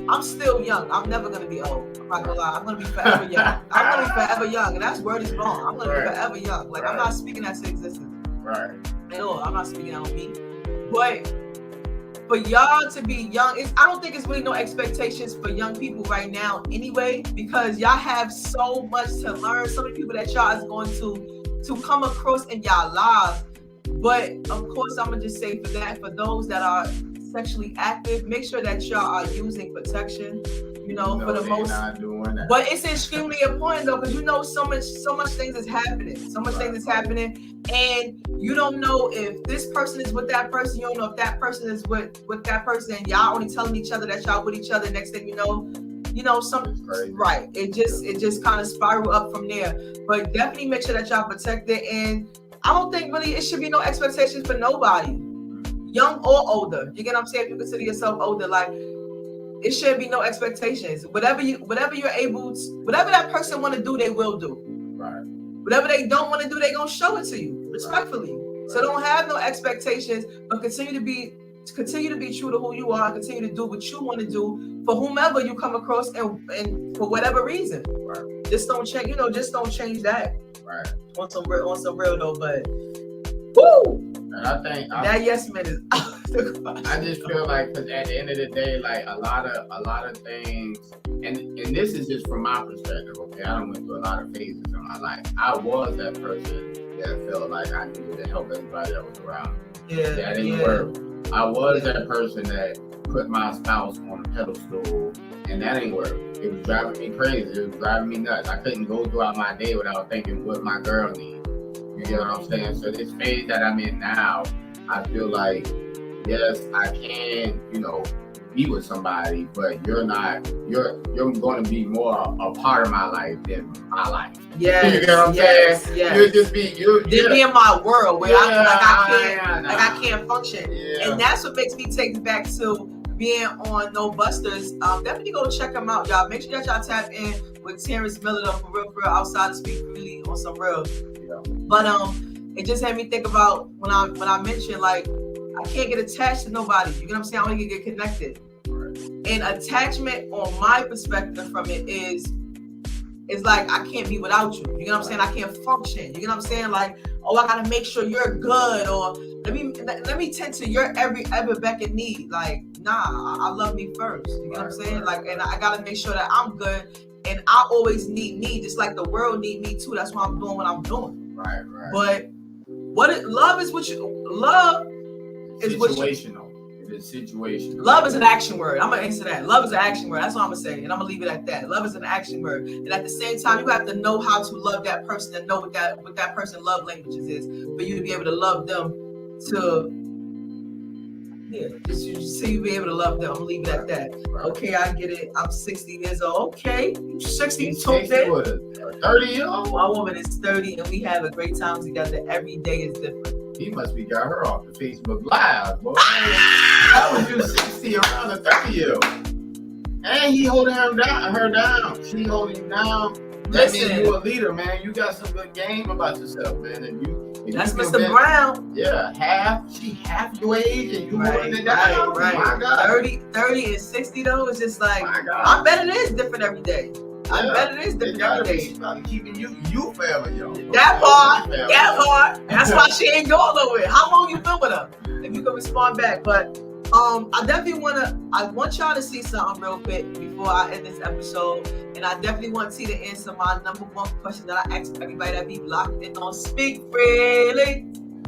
I'm still young. I'm never gonna be old. I'm not gonna lie. I'm gonna be forever young. I'm gonna be forever young, and that's word is wrong. I'm gonna be forever young. Like I'm not speaking that to existence. Right. At all. I'm not speaking out on me. But for y'all to be young, I don't think it's really no expectations for young people right now anyway, because y'all have so much to learn, so many people that y'all is going to come across in y'all lives. But of course, I'm gonna just say for those that are sexually active, make sure that y'all are using protection. For the most. Not doing that. But it's extremely important though, because so much things is happening. So much things is happening, and you don't know if this person is with that person. You don't know if that person is with that person. And y'all only telling each other that y'all with each other. Next thing you know, some right. It just kind of spiral up from there. But definitely make sure that y'all protect it. And I don't think really it should be no expectations for nobody, young or older. You get what I'm saying? If you consider yourself older, like. It should be no expectations. Whatever you're able to, whatever that person want to do, they will do. Right. Whatever they don't want to do, they gonna show it to you respectfully. Right. So don't have no expectations, but continue to be true to who you are. Continue to do what you want to do for whomever you come across, and for whatever reason. Right. Just don't change. Just don't change that. Right. On some real though, but woo. And I think that yes man is out the question. I just feel like, because at the end of the day, like a lot of things, and this is just from my perspective. Okay, I done went through a lot of phases in my life. I was that person that felt like I needed to help everybody that was around me. Yeah, that didn't work. I was that person that put my spouse on a pedestal, and that ain't work. It was driving me crazy. It was driving me nuts. I couldn't go throughout my day without thinking what my girl needs. You get what I'm saying? So this phase that I'm in now, I feel like, yes, I can, be with somebody, but you're going to be more a part of my life than my life. Yeah, you get what I'm saying? Yes. You'll just be be in my world where I can't function, and that's what makes me take me back to being on No Busters. Definitely go check them out, y'all. Make sure that y'all tap in with Terrance Miller though, for real, outside to speak really on some real. Yeah. But it just had me think about when I mentioned like I can't get attached to nobody. You get what I'm saying? I only can get connected. Right. And attachment, on my perspective from it, is like I can't be without you. You know what I'm saying? I can't function. You know what I'm saying? Like, oh, I gotta make sure you're good, or let me tend to your every beck and need. Like, nah, I love me first. You know what I'm saying? Like, and I gotta make sure that I'm good. And I always need me, just like the world need me too. That's why I'm doing what I'm doing. Right. But love is what you love is situational. It is situational. Love is an action word. I'm gonna answer that. Love is an action word. That's what I'm gonna say, and I'm gonna leave it at that. Love is an action word, and at the same time, you have to know how to love that person and know what that person love languages is for you to be able to love them. Just so you be able to love them. I'm gonna leave it at that. Right. Okay, I get it. I'm 60 years old. Okay, 60. 30 years old. My woman is 30, and we have a great time together. Every day is different. He must be got her off the Facebook Live, boy. How was you 60 around a 30-year-old? And he holding her down. She holding you down. That means you a leader, man. You got some good game about yourself, man. And that's Mr. Brown. Yeah, half your age, and you holding it down. Right. My God. 30 and 60 though, it's just like, I bet it is different every day. I bet it is different every day. She's probably keeping you forever, yo. That part. That's why she ain't going nowhere. How long you been with her? If you can respond back. But I want y'all to see something real quick before I end this episode. And I definitely want to see the answer my number one question that I ask everybody that be locked in on Speak Freely.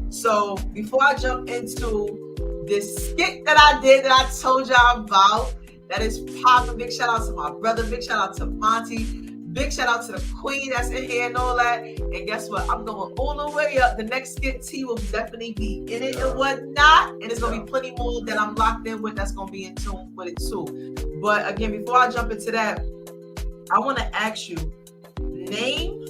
So before I jump into this skit that I did that I told y'all about, that is popping. Big shout out to my brother. Big shout out to Monty. Big shout out to the queen that's in here and all that. And guess what? I'm going all the way up. The next skit T will definitely be in it and whatnot. And there's going to be plenty more that I'm locked in with that's going to be in tune with it too. But again, before I jump into that, I want to ask you, name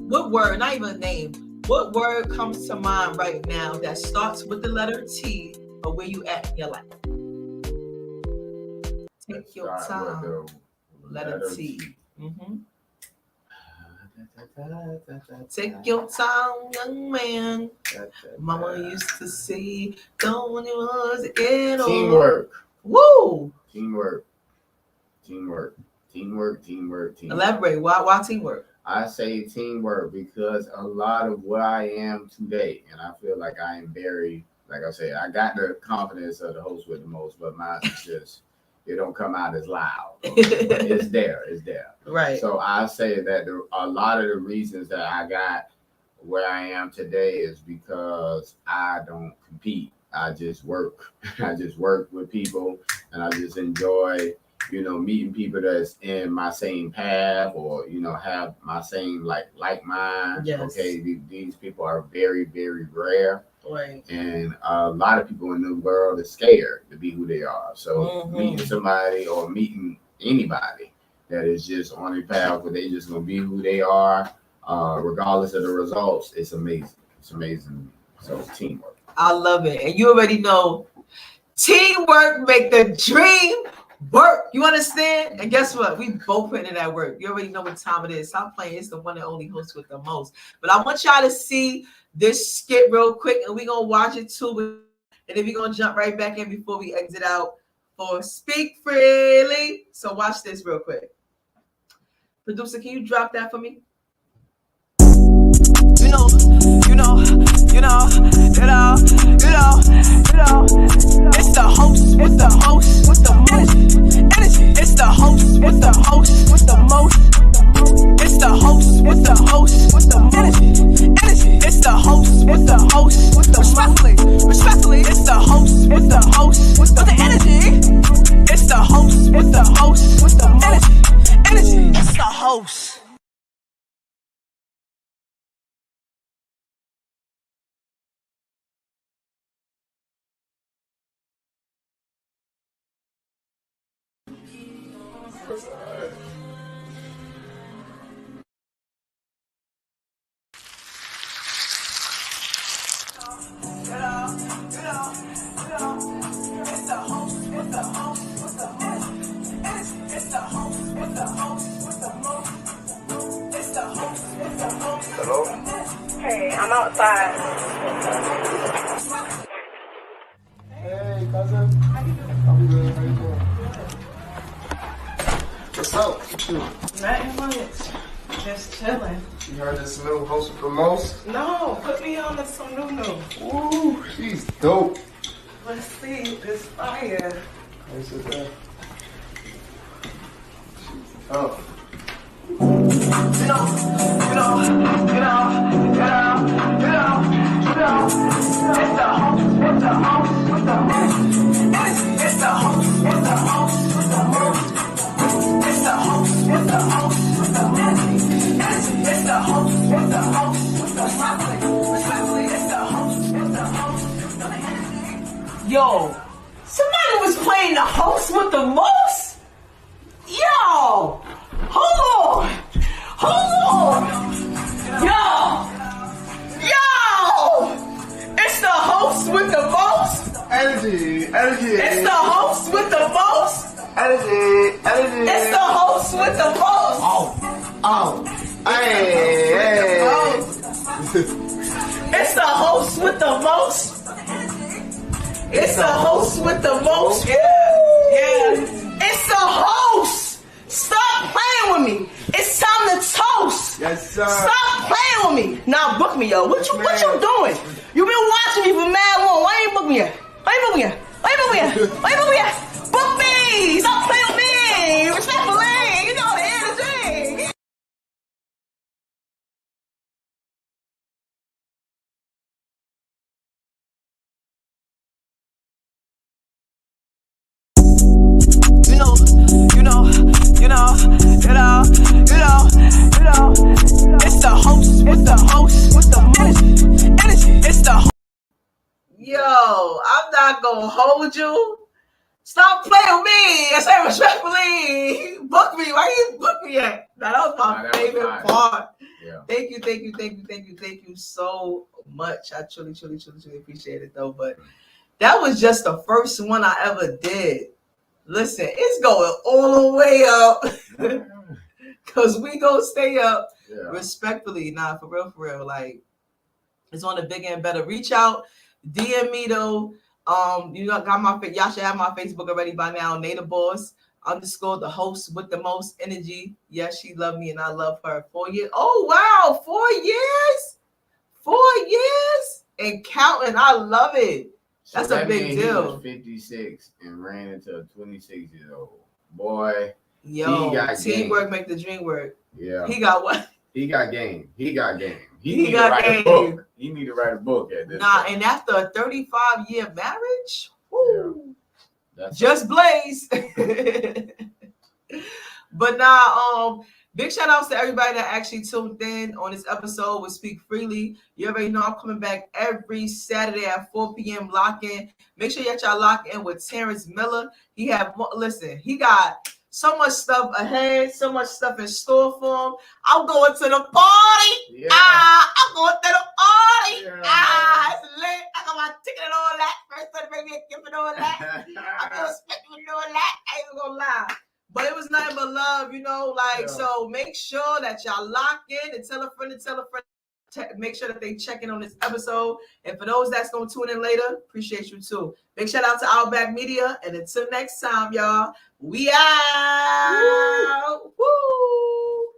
what word, not even a name, what word comes to mind right now that starts with the letter T, or where you at in your life? Take your time. Letter T. Mm-hmm. Take your time, young man. Mama used to say, don't you was it all? Teamwork. Woo! Teamwork. Elaborate. Why teamwork? I say teamwork because a lot of where I am today, and I feel like I am very, like I said, I got the confidence of the host with the most, but mine is just, it don't come out as loud. But it's there. Right. So I say that a lot of the reasons that I got where I am today is because I don't compete. I just work. I just work with people, and I just enjoy, meeting people that's in my same path or, have my same like minds. Yes. Okay, these people are very, very rare. Right. And a lot of people in the world are scared to be who they are. So meeting somebody or meeting anybody that is just on a path where they just gonna be who they are, regardless of the results, it's amazing. It's amazing. So teamwork. I love it. And you already know teamwork make the dream work. You understand? And guess what? We both putting in that work. You already know what time it is. Stop playing. It's the one and only host with the most. But I want y'all to see this skit real quick, and we're going to watch it too. And then we're going to jump right back in before we exit out for Speak Freely. So watch this real quick. Producer, can you drop that for me? It's the host with the most energy. It's the host with the most. It's the host with the energy. It's the host with the respectfully. It's the host with the energy. It's the host with the energy. It's the host. Hello? Hey, I'm outside. Hey, cousin. I'm good. How you doing? What's up? What you doing? Nothing much. Just chilling. You heard this new host with the most? No, put me on to some new. Ooh, she's dope. Let's see this fire. Let's sit there. She's tough. It's the host with the most. It's the host with the most. It's the host with the most. It's the host with the most. Respectfully, it's the host with the most. Yo, somebody was playing the host with the most? Yo, hold on. Yo, it's the host with the most. Energy. It's the host with the most. Energy. It's the host with the most. Oh. Hey. It's the host with the most. It's the host with the most. Yeah. It's the host. Stop playing with me. It's time to toast. Yes, sir. Stop playing with me. Now book me, yo. What you doing? You been watching me for mad long. Why ain't book me yet? Book me. Stop playing with me. Respectfully. You know the energy. It's the host with the energy. It's the host. Yo, I'm not gonna hold you. Stop playing with me. I say respectfully. Book me. Why you book me at? Now, that was my favorite part. Yeah. Thank you so much. I truly appreciate it though. But that was just the first one I ever did. Listen, it's going all the way up. Cause we gonna stay up Yeah. Respectfully, nah, for real. Like, it's on the bigger and better. Reach out, DM me though. You know, y'all should have my Facebook already by now. Native Boss _ the host with the most energy. Yes, she loved me and I love her. 4 years. Oh wow, 4 years. 4 years and counting. I love it. That's so a big deal. He was 56 and ran into a 26-year-old boy. Yo, he got teamwork game. Make the dream work. Yeah. He got what? He got game. He need to got write game. a book. He need to write a book at this point. And after a 35-year marriage, whoo, yeah. Just Blaze. But now, big shout outs to everybody that actually tuned in on this episode with Speak Freely. You already know I'm coming back every Saturday at 4 p.m. Lock in. Make sure y'all lock in with Terrance Miller. He got so much stuff ahead, so much stuff in store for him. I'm going to the party. Yeah. I'm going to the party. Yeah, it's lit. I got my ticket and all that. First time bring me a gift and all that. I'm going to spend and all that. I ain't gonna lie. But it was nothing but love, you know, like, so make sure that y'all lock in and tell a friend. Make sure that they check in on this episode. And for those that's going to tune in later, appreciate you too. Big shout out to Outback Media. And until next time, y'all, we out. Woo!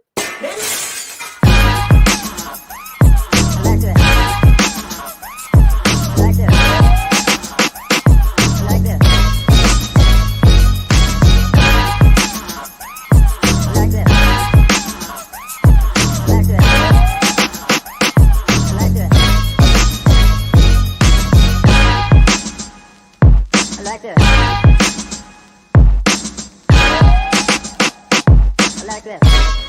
Like this.